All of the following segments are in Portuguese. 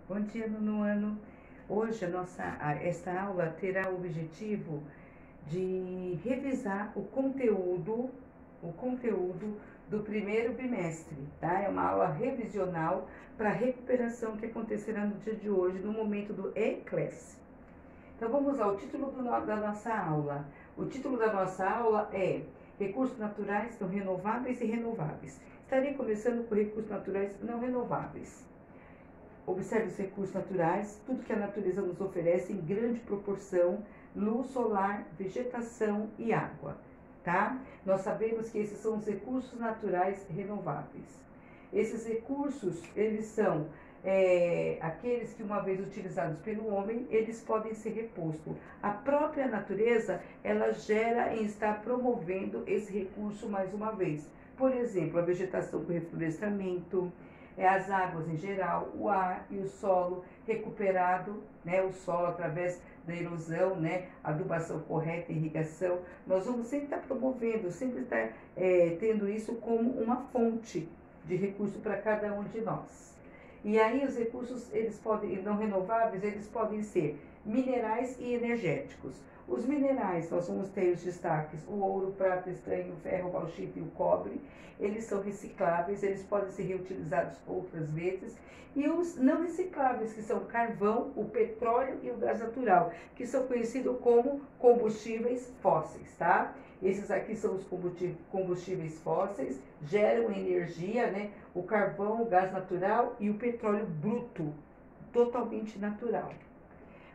Bom dia, nono ano. Hoje esta aula terá o objetivo de revisar o conteúdo do primeiro bimestre, tá? É uma aula revisional para a recuperação que acontecerá no dia de hoje, no momento do E-Class. Então vamos ao título da nossa aula. O título da nossa aula é Recursos Naturais Não Renováveis e Renováveis. Estarei começando por recursos naturais não renováveis. Observe os recursos naturais, tudo que a natureza nos oferece em grande proporção, luz solar, vegetação e água, tá? Nós sabemos que esses são os recursos naturais renováveis. Esses recursos, eles são aqueles que uma vez utilizados pelo homem, eles podem ser repostos. A própria natureza, ela gera e está promovendo esse recurso mais uma vez. Por exemplo, a vegetação com reflorestamento, as águas em geral, o ar e o solo recuperado, né, o solo através da erosão, né, adubação correta, irrigação. Nós vamos sempre estar promovendo, sempre estar tendo isso como uma fonte de recurso para cada um de nós. E aí os recursos, eles podem, não renováveis, eles podem ser minerais e energéticos. Os minerais, nós vamos ter os destaques, o ouro, prata, estanho, o ferro, o bauxita e o cobre. Eles são recicláveis, eles podem ser reutilizados outras vezes. E os não recicláveis, que são o carvão, o petróleo e o gás natural, que são conhecidos como combustíveis fósseis, tá? Esses aqui são os combustíveis fósseis, geram energia, né? O carvão, o gás natural e o petróleo bruto, totalmente natural.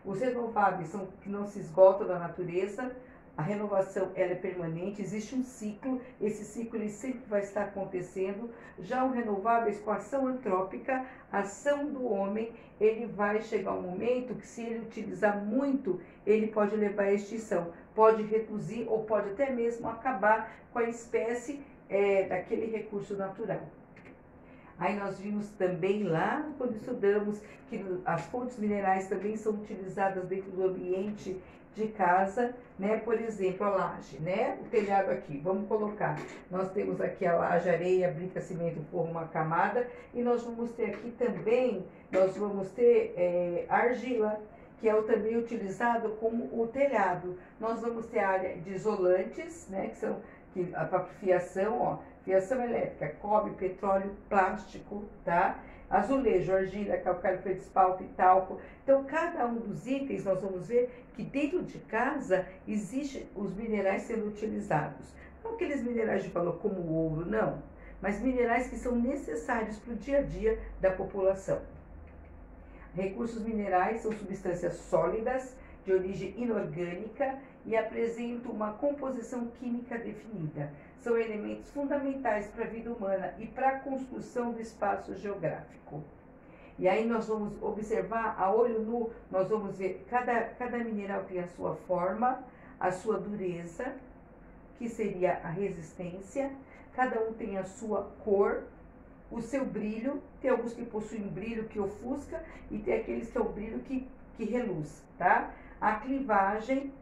Os renováveis são que não se esgotam da natureza, a renovação ela é permanente, existe um ciclo, esse ciclo ele sempre vai estar acontecendo. Já os renováveis com a ação antrópica, a ação do homem, ele vai chegar um momento que se ele utilizar muito, ele pode levar à extinção, pode reduzir ou pode até mesmo acabar com a espécie daquele recurso natural. Aí nós vimos também lá, quando estudamos, que as fontes minerais também são utilizadas dentro do ambiente de casa, né? Por exemplo, a laje, né? O telhado aqui, vamos colocar. Nós temos aqui a laje, areia, brita, cimento, forma, uma camada. E nós vamos ter aqui também, nós vamos ter argila, que é também utilizado como o telhado. Nós vamos ter a área de isolantes, né? Que são para fiação, ó. Fiação elétrica, cobre, petróleo, plástico, tá? Azulejo, argila, calcário, feldspato e talco. Então, cada um dos itens, nós vamos ver que dentro de casa existem os minerais sendo utilizados. Não aqueles minerais de valor como o ouro, não. Mas minerais que são necessários para o dia a dia da população. Recursos minerais são substâncias sólidas, de origem inorgânica e apresentam uma composição química definida. São elementos fundamentais para a vida humana e para a construção do espaço geográfico. E aí nós vamos observar a olho nu, nós vamos ver, cada mineral tem a sua forma, a sua dureza, que seria a resistência, cada um tem a sua cor, o seu brilho, tem alguns que possuem brilho que ofusca e tem aqueles que é o brilho que reluz, tá? A clivagem,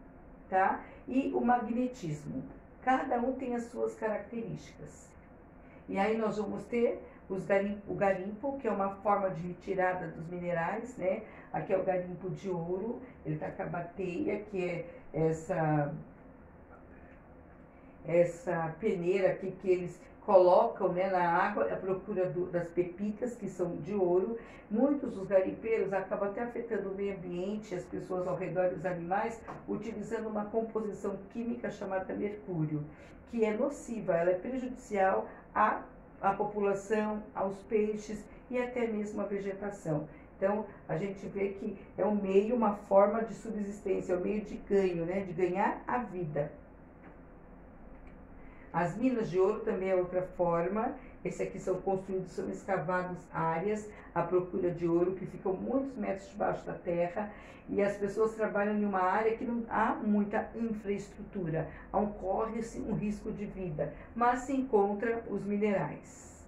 tá? E o magnetismo. Cada um tem as suas características. E aí nós vamos ter o garimpo, que é uma forma de retirada dos minerais, né? Aqui é o garimpo de ouro, ele tá com a bateia, que é essa peneira aqui que eles colocam, né, na água à procura das pepitas, que são de ouro. Muitos dos garimpeiros acabam até afetando o meio ambiente, as pessoas ao redor dos animais, utilizando uma composição química chamada mercúrio, que é nociva, ela é prejudicial à população, aos peixes e até mesmo à vegetação. Então, a gente vê que é um meio, uma forma de subsistência, é um meio de ganho, né, de ganhar a vida. As minas de ouro também é outra forma. Esse aqui são construídos, são escavados áreas à procura de ouro, que ficam muitos metros debaixo da terra, e as pessoas trabalham em uma área que não há muita infraestrutura, corre-se um risco de vida, mas se encontra os minerais,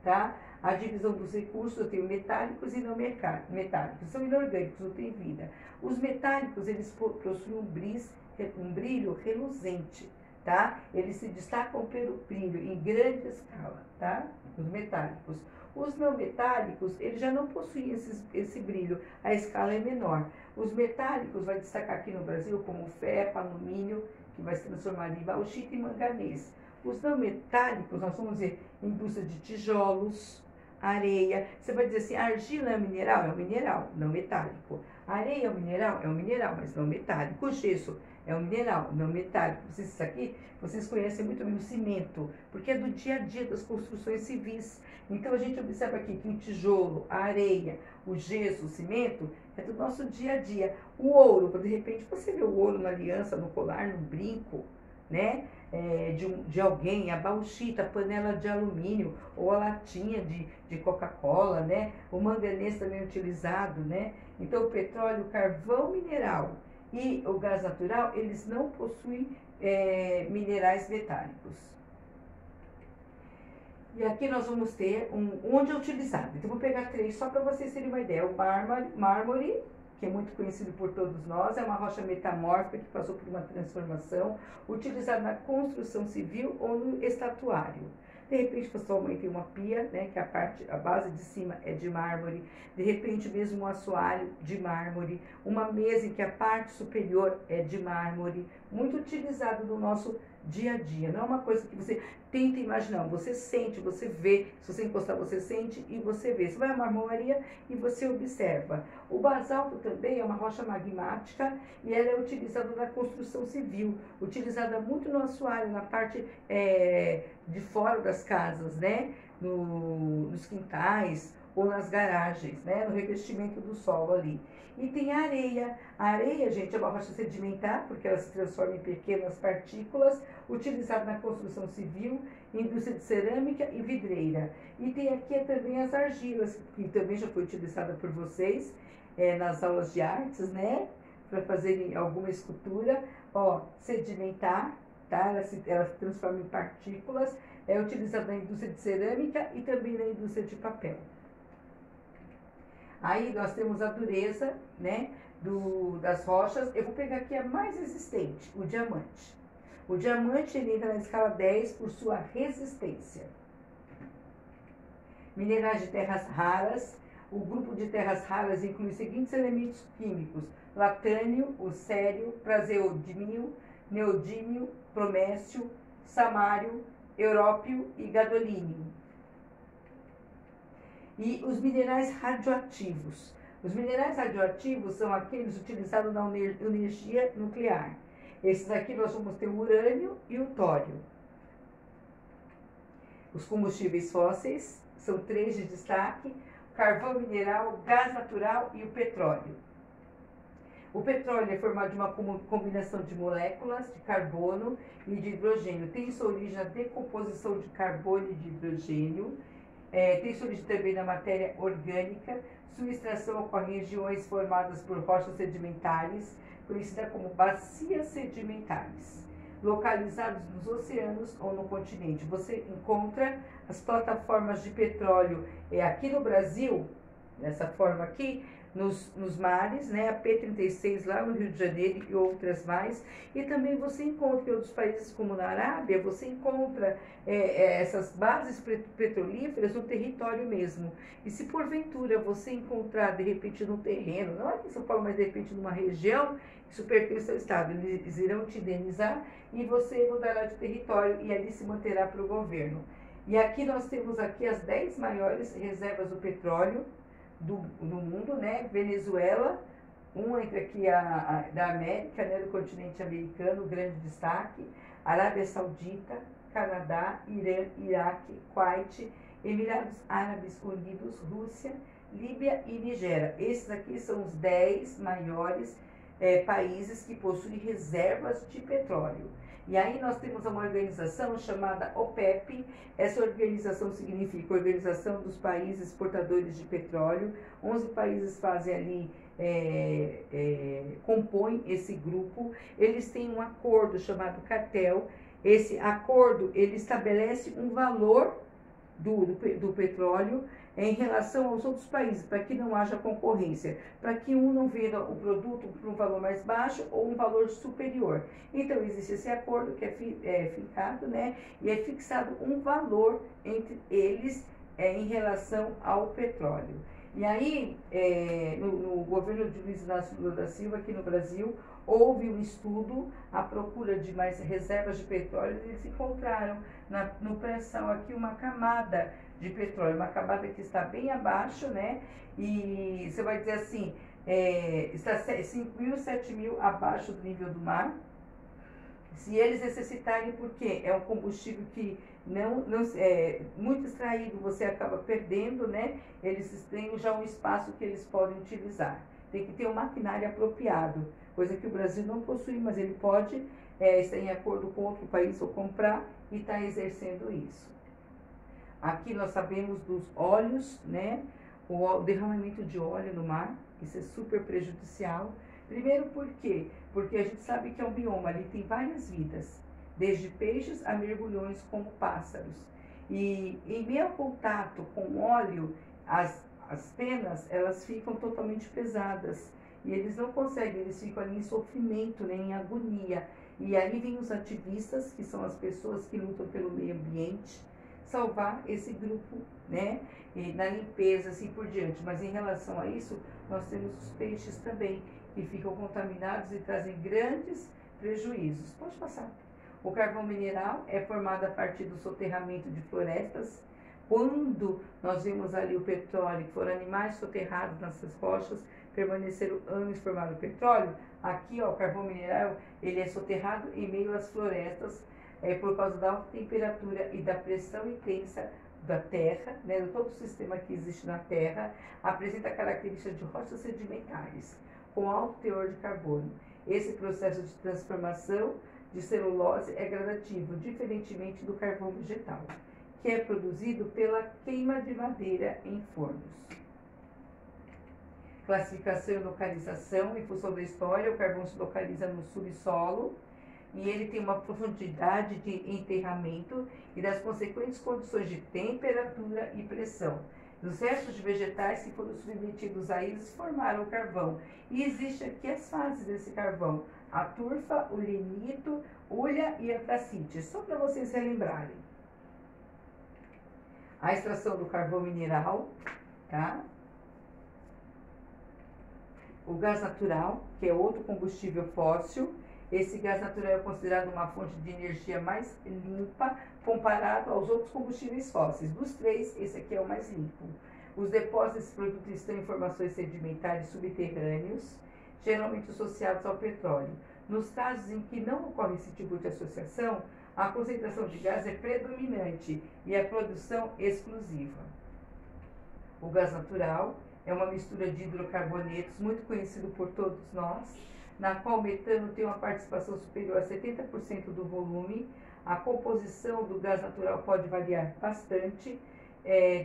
tá? A divisão dos recursos, eu tenho metálicos e não metálicos, são inorgânicos, não tem vida. Os metálicos, eles possuem um brilho reluzente, tá? Eles se destacam pelo brilho em grande escala, tá? Os metálicos. Os não metálicos, eles já não possuem esse brilho, a escala é menor. Os metálicos vai destacar aqui no Brasil como ferro, alumínio, que vai se transformar em bauxita e manganês. Os não metálicos, nós vamos ver indústria de tijolos, areia. Você vai dizer assim, argila é mineral? É um mineral, não metálico. Areia é um mineral? É um mineral, mas não metálico. O gesso é um mineral, não metálico. Isso aqui, vocês conhecem muito bem o cimento, porque é do dia a dia das construções civis. Então, a gente observa aqui que o tijolo, a areia, o gesso, o cimento, é do nosso dia a dia. O ouro, de repente, você vê o ouro na aliança, no colar, no brinco, né? De alguém, a bauxita, a panela de alumínio, ou a latinha de Coca-Cola, né? O manganês também é utilizado, né? Então, o petróleo, o carvão mineral e o gás natural, eles não possuem minerais metálicos. E aqui nós vamos ter onde é utilizado. Então, vou pegar 3 só para vocês terem uma ideia. O mármore, que é muito conhecido por todos nós, é uma rocha metamórfica que passou por uma transformação, utilizada na construção civil ou no estatuário. De repente, você aumenta uma pia, né, que a base de cima é de mármore, de repente mesmo um assoalho de mármore, uma mesa em que a parte superior é de mármore, muito utilizado no nosso dia a dia. Não é uma coisa que você tenta imaginar, você sente, você vê, se você encostar você sente e você vê. Você vai à marmoraria e você observa. O basalto também é uma rocha magmática e ela é utilizada na construção civil, utilizada muito no assoalho, na parte de fora das casas, né? Nos quintais ou nas garagens, né? No revestimento do solo ali. E tem a areia. A areia, gente, é uma rocha sedimentar, porque ela se transforma em pequenas partículas, utilizada na construção civil, indústria de cerâmica e vidreira. E tem aqui também as argilas, que também já foi utilizada por vocês nas aulas de artes, né? Para fazerem alguma escultura. Ó, sedimentar, tá? Ela se transforma em partículas, é utilizada na indústria de cerâmica e também na indústria de papel. Aí nós temos a dureza, né, das rochas. Eu vou pegar aqui a mais resistente, o diamante. O diamante ele entra na escala 10 por sua resistência. Minerais de terras raras. O grupo de terras raras inclui os seguintes elementos químicos: latânio, o cério, praseodímio, neodímio, bromécio, samário, európio e gadolínio. E os minerais radioativos. Os minerais radioativos são aqueles utilizados na energia nuclear. Esses aqui nós vamos ter o urânio e o tório. Os combustíveis fósseis são 3 de destaque: carvão mineral, gás natural e o petróleo. O petróleo é formado de uma combinação de moléculas de carbono e de hidrogênio. Tem sua origem na decomposição de carbono e de hidrogênio. Tem sua origem também na matéria orgânica. Sua extração ocorre em regiões formadas por rochas sedimentares, conhecida como bacias sedimentares, localizados nos oceanos ou no continente. Você encontra as plataformas de petróleo aqui no Brasil, dessa forma aqui, nos mares, né? A P-36 lá no Rio de Janeiro e outras mais. E também você encontra em outros países, como na Arábia, você encontra essas bases petrolíferas no território mesmo. E se porventura você encontrar, de repente, no terreno, não aqui em São Paulo, mas de repente numa região, isso pertence ao Estado, eles irão te indenizar e você mudará de território e ali se manterá para o governo. E aqui nós temos aqui as 10 maiores reservas do petróleo do mundo, né? Venezuela, entre aqui da América, né? Do continente americano, grande destaque, Arábia Saudita, Canadá, Irã, Iraque, Kuwait, Emirados Árabes Unidos, Rússia, Líbia e Nigéria. Esses aqui são os 10 maiores países que possuem reservas de petróleo. E aí nós temos uma organização chamada OPEP. Essa organização significa Organização dos Países Exportadores de Petróleo. 11 países fazem ali, compõem esse grupo. Eles têm um acordo chamado cartel. Esse acordo, ele estabelece um valor do petróleo em relação aos outros países, para que não haja concorrência, para que um não venda o produto por um valor mais baixo ou um valor superior. Então, existe esse acordo que é fincado, né? E é fixado um valor entre eles em relação ao petróleo. E aí, no governo de Luiz Inácio Lula da Silva, aqui no Brasil, houve um estudo à procura de mais reservas de petróleo e eles encontraram no pré-sal aqui uma camada de petróleo, uma camada que está bem abaixo, né? E você vai dizer assim, está 5.000, 7.000 abaixo do nível do mar. Se eles necessitarem, porque é um combustível que não é muito extraído, você acaba perdendo, né? Eles têm já um espaço que eles podem utilizar. Tem que ter um maquinário apropriado, coisa que o Brasil não possui, mas ele pode estar em acordo com outro país ou comprar e está exercendo isso. Aqui nós sabemos dos óleos, né? O derramamento de óleo no mar, isso é super prejudicial. Primeiro por quê? Porque a gente sabe que é um bioma, ali tem várias vidas, desde peixes a mergulhões como pássaros. E em meio ao contato com óleo, as penas, elas ficam totalmente pesadas. E eles não conseguem, eles ficam ali em sofrimento, né, em agonia. E aí vem os ativistas, que são as pessoas que lutam pelo meio ambiente, salvar esse grupo, né, e na limpeza, assim por diante. Mas em relação a isso, nós temos os peixes também, que ficam contaminados e trazem grandes prejuízos. Pode passar. O carvão mineral é formado a partir do soterramento de florestas. Quando nós vimos ali o petróleo, que foram animais soterrados nessas rochas, permaneceram anos formando petróleo, aqui ó, o carvão mineral ele é soterrado em meio às florestas, por causa da alta temperatura e da pressão intensa da terra, né, de todo o sistema que existe na terra, apresenta características de rochas sedimentares, com alto teor de carbono. Esse processo de transformação de celulose é gradativo, diferentemente do carvão vegetal, que é produzido pela queima de madeira em fornos. Classificação e localização. Em função da história, o carvão se localiza no subsolo e ele tem uma profundidade de enterramento e das consequentes condições de temperatura e pressão. Os restos de vegetais que foram submetidos a eles formaram o carvão. E existem aqui as fases desse carvão: a turfa, o lignito, hulha e antracite, só para vocês relembrarem. A extração do carvão mineral, tá? O gás natural, que é outro combustível fóssil. Esse gás natural é considerado uma fonte de energia mais limpa comparado aos outros combustíveis fósseis. Dos três, esse aqui é o mais limpo. Os depósitos desse produto estão em formações sedimentares subterrâneos, geralmente associados ao petróleo. Nos casos em que não ocorre esse tipo de associação, a concentração de gás é predominante e a produção exclusiva. O gás natural é uma mistura de hidrocarbonetos muito conhecido por todos nós, na qual o metano tem uma participação superior a 70% do volume. A composição do gás natural pode variar bastante,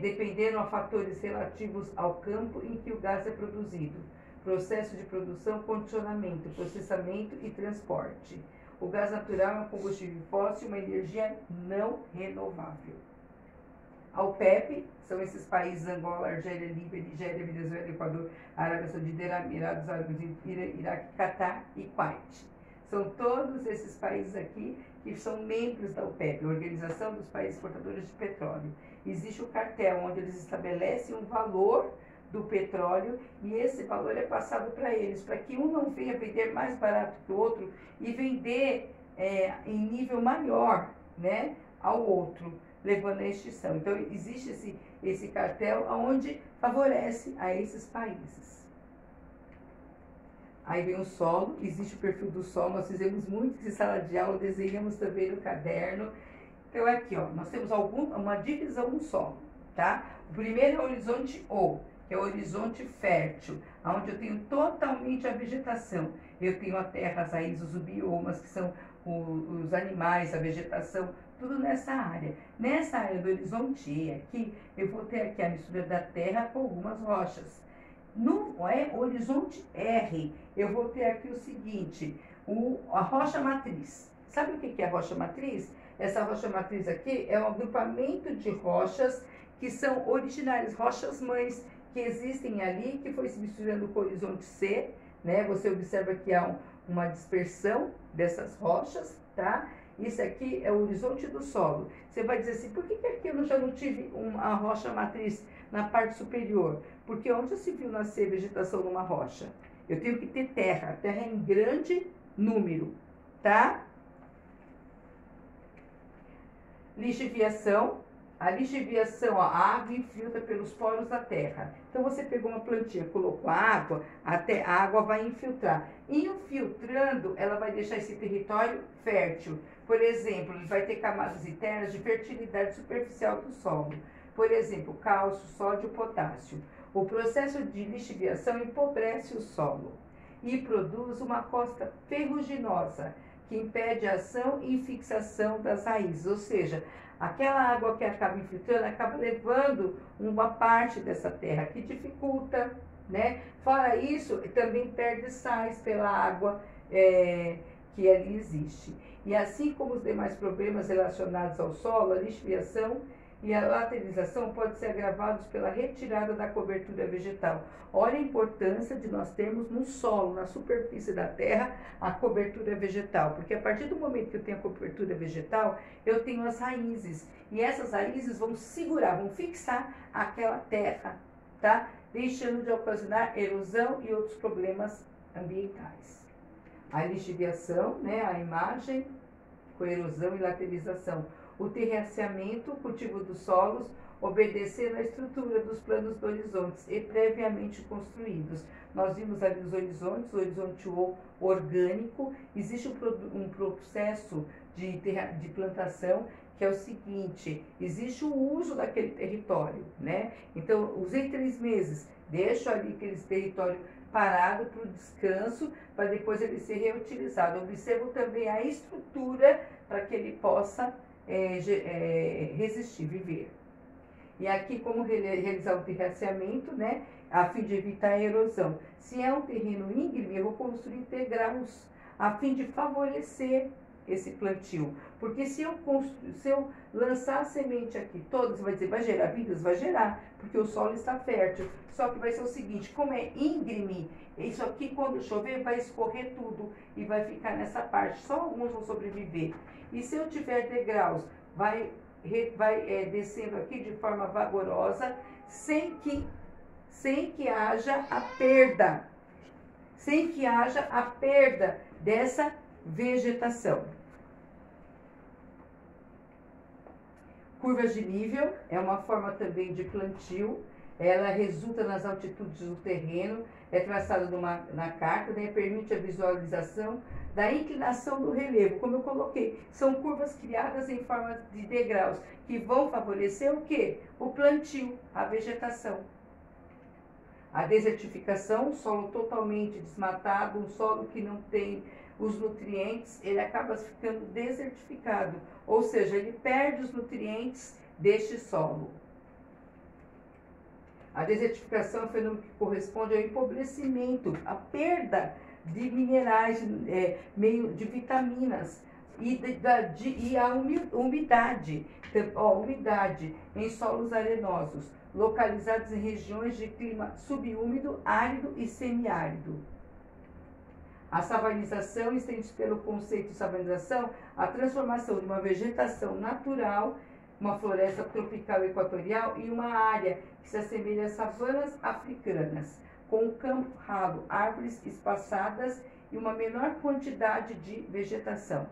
dependendo a fatores relativos ao campo em que o gás é produzido, processo de produção, condicionamento, processamento e transporte. O gás natural é um combustível fóssil, uma energia não renovável. A OPEP, são esses países: Angola, Argélia, Líbia, Nigéria, Venezuela, Equador, Arábia Saudita, Emirados Árabes Unidos, Iraque, Catar e Kuwait. São todos esses países aqui que são membros da OPEP, a Organização dos Países Exportadores de Petróleo. Existe o cartel, onde eles estabelecem um valor do petróleo e esse valor é passado para eles, para que um não venha vender mais barato que o outro e vender em nível maior, né, ao outro, levando à extinção. Então, existe esse cartel onde favorece a esses países. Aí vem o solo, existe o perfil do solo, nós fizemos muito em sala de aula, desenhamos também no caderno. Então, aqui, ó, nós temos uma divisão no solo, tá? O primeiro é o horizonte O, que é o horizonte fértil, onde eu tenho totalmente a vegetação. Eu tenho a terra, as raízes, os biomas, que são os animais, a vegetação, tudo nessa área. Nessa área do horizonte E aqui, eu vou ter aqui a mistura da terra com algumas rochas. No horizonte R, eu vou ter aqui o seguinte, a rocha matriz. Sabe o que é a rocha matriz? Essa rocha matriz aqui é um agrupamento de rochas que são originárias, rochas mães, que existem ali, que foi se misturando com o horizonte C, né? Você observa que há uma dispersão dessas rochas, tá? Isso aqui é o horizonte do solo. Você vai dizer assim, por que aqui eu já não tive uma rocha matriz na parte superior? Porque onde já se viu nascer vegetação numa rocha? Eu tenho que ter terra, terra em grande número, tá? Lixiviação. A lixiviação, a água infiltra pelos poros da terra. Então, você pegou uma plantinha, colocou água, até a água vai infiltrar. Infiltrando, ela vai deixar esse território fértil. Por exemplo, ele vai ter camadas internas de fertilidade superficial do solo. Por exemplo, cálcio, sódio, potássio. O processo de lixiviação empobrece o solo e produz uma crosta ferruginosa, que impede a ação e fixação das raízes, ou seja, aquela água que acaba infiltrando acaba levando uma parte dessa terra, que dificulta, né? Fora isso, também perde sais pela água que ali existe. E assim como os demais problemas relacionados ao solo, a lixiviação e a laterização podem ser agravados pela retirada da cobertura vegetal. Olha a importância de nós termos no solo, na superfície da terra, a cobertura vegetal, porque a partir do momento que eu tenho a cobertura vegetal, eu tenho as raízes, e essas raízes vão segurar, vão fixar aquela terra, tá? Deixando de ocasionar erosão e outros problemas ambientais. A lixiviação, né, a imagem com erosão e laterização. O terraceamento, o cultivo dos solos, obedecendo à estrutura dos planos do horizonte e previamente construídos. Nós vimos ali os horizontes, o horizonte orgânico. Existe um processo de plantação que é o seguinte, existe o uso daquele território, né? Então, usei 3 meses, deixo ali aquele território parado para o descanso, para depois ele ser reutilizado. Observo também a estrutura para que ele possa resistir, viver. E aqui como realizar o terraceamento, né, a fim de evitar a erosão. Se é um terreno íngreme, eu vou construir degraus, a fim de favorecer esse plantio. Porque se eu lançar a semente aqui toda, você vai dizer, vai gerar vidas? Vai gerar, porque o solo está fértil. Só que vai ser o seguinte, como é íngreme, isso aqui quando chover vai escorrer tudo e vai ficar nessa parte. Só alguns vão sobreviver. E se eu tiver degraus, vai descendo aqui de forma vagarosa, sem que haja a perda. Sem que haja a perda dessa vegetação. Curvas de nível é uma forma também de plantio. Ela resulta nas altitudes do terreno, é traçada na carta, né, permite a visualização da inclinação do relevo, como eu coloquei. São curvas criadas em forma de degraus, que vão favorecer o quê? O plantio, a vegetação. A desertificação, um solo totalmente desmatado, um solo que não tem os nutrientes, ele acaba ficando desertificado, ou seja, ele perde os nutrientes deste solo. A desertificação é um fenômeno que corresponde ao empobrecimento, à perda de minerais, de vitaminas e a umidade, umidade em solos arenosos, localizados em regiões de clima subúmido, árido e semiárido. A savanização estende pelo conceito de savanização a transformação de uma vegetação natural, uma floresta tropical equatorial e uma área que se assemelha às savanas africanas, com um campo ralo, árvores espaçadas e uma menor quantidade de vegetação.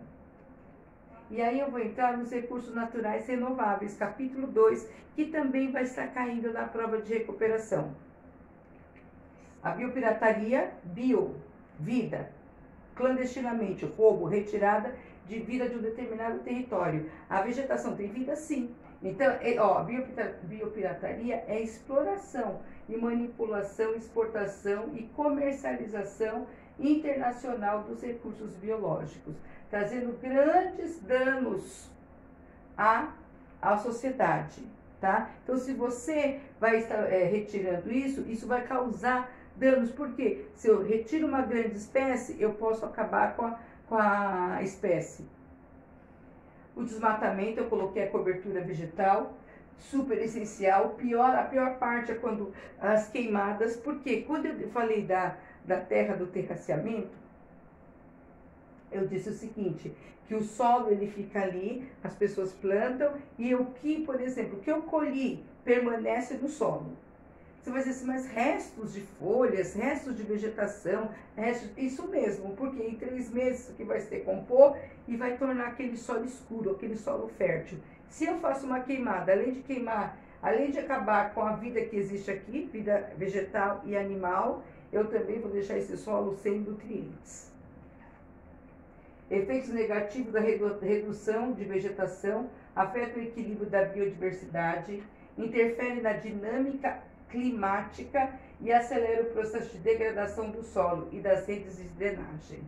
E aí eu vou entrar nos recursos naturais renováveis, capítulo 2, que também vai estar caindo na prova de recuperação. A biopirataria, vida, clandestinamente, roubo, retirada de vida de um determinado território. A vegetação tem vida? Sim. Então, a biopirataria é exploração e manipulação, exportação e comercialização internacional dos recursos biológicos, trazendo grandes danos à sociedade, tá? Então, se você vai estar retirando isso vai causar danos, porque se eu retiro uma grande espécie, eu posso acabar com a espécie. O desmatamento, eu coloquei a cobertura vegetal, super essencial. A pior parte é quando as queimadas, porque quando eu falei da terra do terraceamento, eu disse o seguinte, que o solo ele fica ali, as pessoas plantam e o que, por exemplo, o que eu colhi permanece no solo. Você vai dizer assim, mas restos de folhas, restos de vegetação, isso mesmo, porque em 3 meses isso aqui vai se decompor e vai tornar aquele solo escuro, aquele solo fértil. Se eu faço uma queimada, além de queimar, além de acabar com a vida que existe aqui, vida vegetal e animal, eu também vou deixar esse solo sem nutrientes. Efeitos negativos da redução de vegetação afetam o equilíbrio da biodiversidade, interferem na dinâmica climática e acelera o processo de degradação do solo e das redes de drenagem.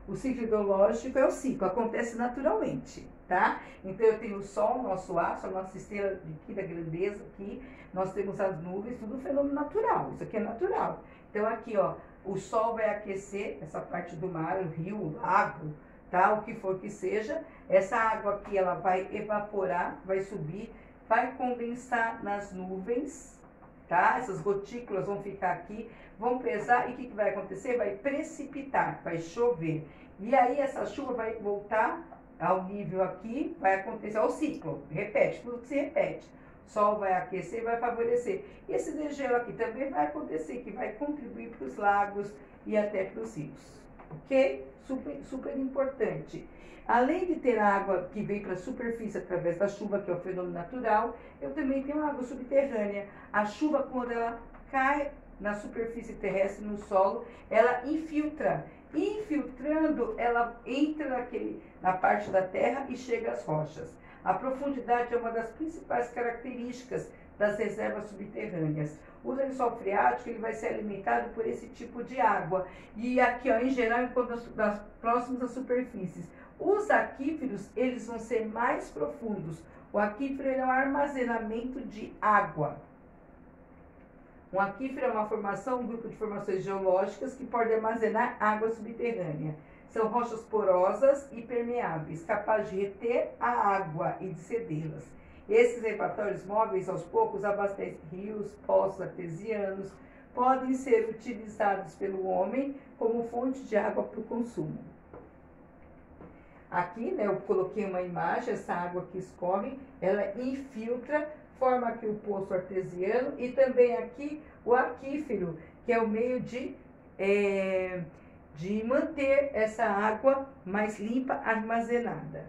O ciclo hidrológico é o ciclo, acontece naturalmente, tá? Então eu tenho o Sol, nosso astro, a nossa estrela aqui da grandeza aqui, nós temos as nuvens, tudo fenômeno natural, isso aqui é natural. Então aqui, ó, o Sol vai aquecer essa parte do mar, o rio, o lago, tá? O que for que seja, essa água aqui ela vai evaporar, vai subir, vai condensar nas nuvens, tá? Essas gotículas vão ficar aqui, vão pesar e o que vai acontecer? Vai precipitar, vai chover. E aí essa chuva vai voltar ao nível aqui, vai acontecer o ciclo, repete, tudo que se repete. O sol vai aquecer, vai favorecer. E esse degelo aqui também vai acontecer, que vai contribuir para os lagos e até para os rios. Ok? Super, super importante. Além de ter água que vem para a superfície através da chuva, que é o fenômeno natural, eu também tenho água subterrânea. A chuva, quando ela cai na superfície terrestre, no solo, ela infiltra. Infiltrando, ela entra na parte da terra e chega às rochas. A profundidade é uma das principais características das reservas subterrâneas. O lençol freático ele vai ser alimentado por esse tipo de água. E aqui, ó, em geral, enquanto próximos às superfícies. Os aquíferos, eles vão ser mais profundos. O aquífero é um armazenamento de água. Um aquífero é uma formação, um grupo de formações geológicas que pode armazenar água subterrânea. São rochas porosas e permeáveis, capazes de reter a água e de cedê-las. Esses reservatórios móveis, aos poucos, abastecem rios, poços artesianos, podem ser utilizados pelo homem como fonte de água para o consumo. Aqui, né, eu coloquei uma imagem, essa água que escorre, ela infiltra, forma aqui o poço artesiano e também aqui o aquífero, que é o meio de manter essa água mais limpa, armazenada.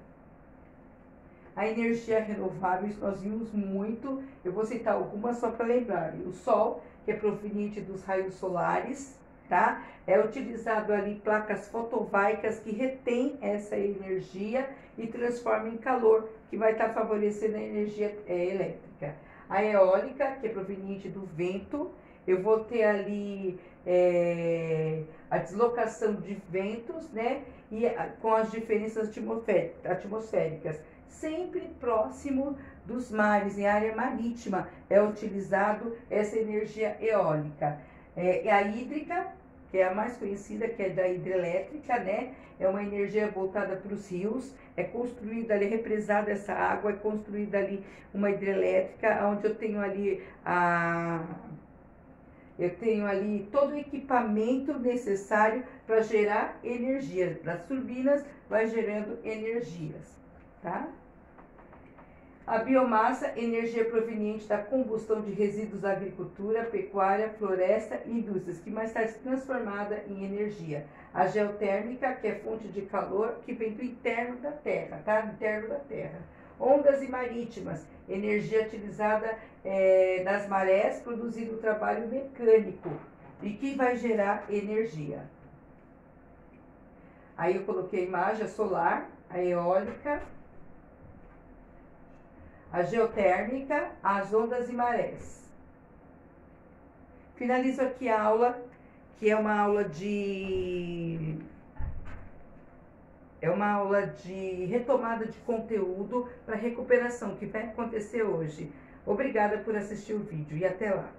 A energia renovável, isso nós vimos muito, eu vou citar algumas só para lembrar. O Sol, que é proveniente dos raios solares, tá? É utilizado ali placas fotovoltaicas que retêm essa energia e transformam em calor, que vai estar favorecendo a energia elétrica. A eólica, que é proveniente do vento, eu vou ter ali a deslocação de ventos, né? E com as diferenças atmosféricas, sempre próximo dos mares, em área marítima, é utilizado essa energia eólica. E a hídrica, que é a mais conhecida, que é da hidrelétrica, né? É uma energia voltada para os rios, é construída ali, represada essa água, é construída ali uma hidrelétrica, onde eu tenho ali todo o equipamento necessário para gerar energia. Das turbinas vai gerando energias, tá? A biomassa, energia proveniente da combustão de resíduos da agricultura, pecuária, floresta e indústrias, que mais tarde é transformada em energia. A geotérmica, que é fonte de calor, que vem do interno da Terra, tá? Interno da Terra. Ondas e marítimas, energia utilizada nas marés, produzindo trabalho mecânico e que vai gerar energia. Aí eu coloquei a imagem a solar, a eólica, a geotérmica, as ondas e marés. Finalizo aqui a aula, que é uma aula de retomada de conteúdo para recuperação, que vai acontecer hoje. Obrigada por assistir o vídeo e até lá.